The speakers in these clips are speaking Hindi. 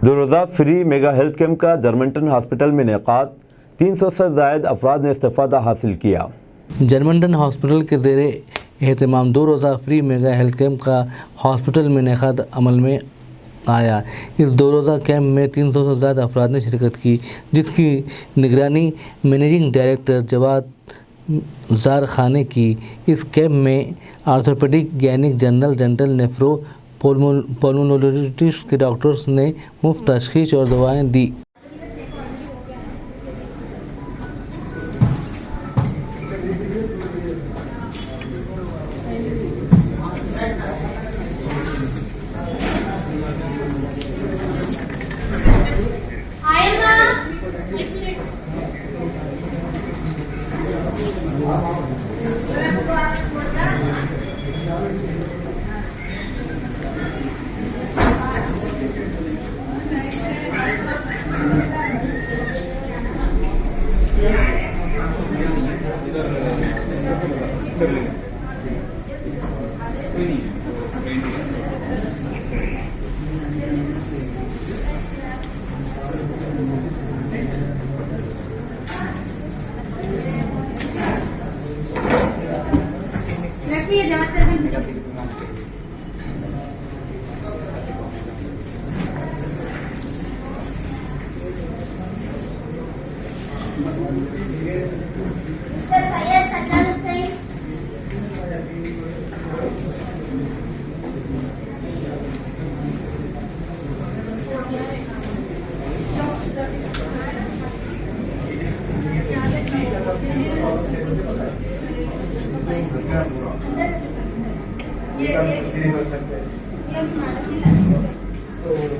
दो रोज़ा फ्री मेगा हेल्थ कैंप का जर्मनटन हॉस्पिटल में इनेकाद, 300 से ज़ायद अफराद ने इस्तेफ़ादा हासिल किया। जर्मनटन हॉस्पिटल के ज़ेरे एहतमाम 2 रोज़ा फ्री मेगा हेल्थ कैंप का हॉस्पिटल में इनेकाद अमल में आया। इस 2 रोज़ा कैंप में 300 से ज़्यादा अफराद ने शिरकत की, जिसकी निगरानी मैनेजिंग डायरेक्टर जवाद ज़ार खान ने की। इस कैंप में आर्थोपेडिक, गैनिक, जनरल, डेंटल, नेफ्रो, पल्मोनोलॉजिस्ट के डॉक्टर्स ने मुफ्त तशख़ीस और दवाएं दी।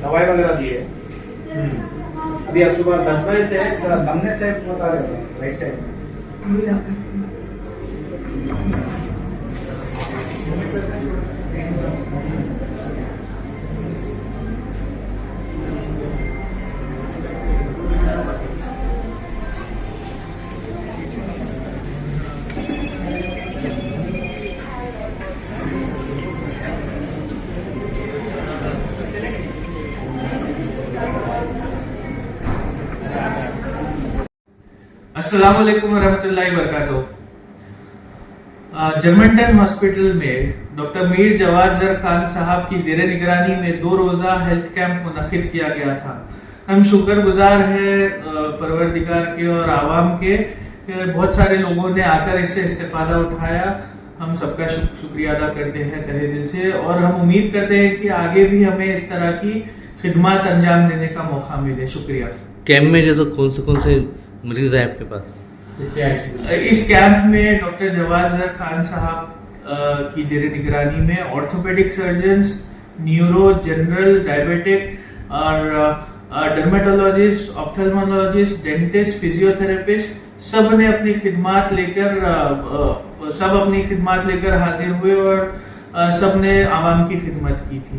दवाई वगैरह दी है। अभी आज सुबह 10 बजे से दमने से बता रहे हैं राइट साइड। अस्सलाम वालेकुम वरहमतुल्लाहि वबरकातुहू। जर्मनटन हॉस्पिटल में डॉक्टर मीर जवाद ज़र खान साहब की ज़ेरे निगरानी में 2 रोज़ा हेल्थ कैंप मुनक़िद किया गया था। हम शुक्रगुजार हैं परवरदिगार के और आवाम के, बहुत सारे लोगों ने आकर इससे इस्तेफादा उठाया। हम सबका शुक्रिया अदा करते हैं तहे दिल से और हम उम्मीद करते हैं कि आगे भी हमें इस तरह की खिदमत अंजाम देने का मौका मिले। शुक्रिया। कैंप में जैसे कौन से मरीज है आपके पास? इस कैंप में डॉक्टर जवाद ज़र खान साहब की ज़ेरे निगरानी में orthopaedic surgeons, neuro, general, diabetic और डर्मेटोलॉजिस्ट, ऑप्थेल्मोलॉजिस्ट, डेंटिस्ट, फिजियोथेरेपिस्ट सब अपनी खिदमत लेकर हाजिर हुए और सब ने आवाम की खिदमत की थी।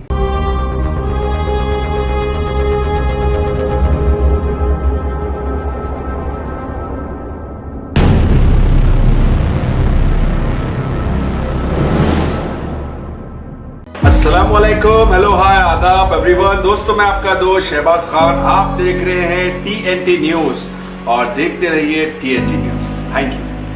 अस्सलामुअलैकुम, हेलो, हाय, आदाब एवरीवन। दोस्तों, मैं आपका दोस्त शहबाज खान। आप देख रहे हैं TNT न्यूज और देखते रहिए TNT न्यूज। Thank you.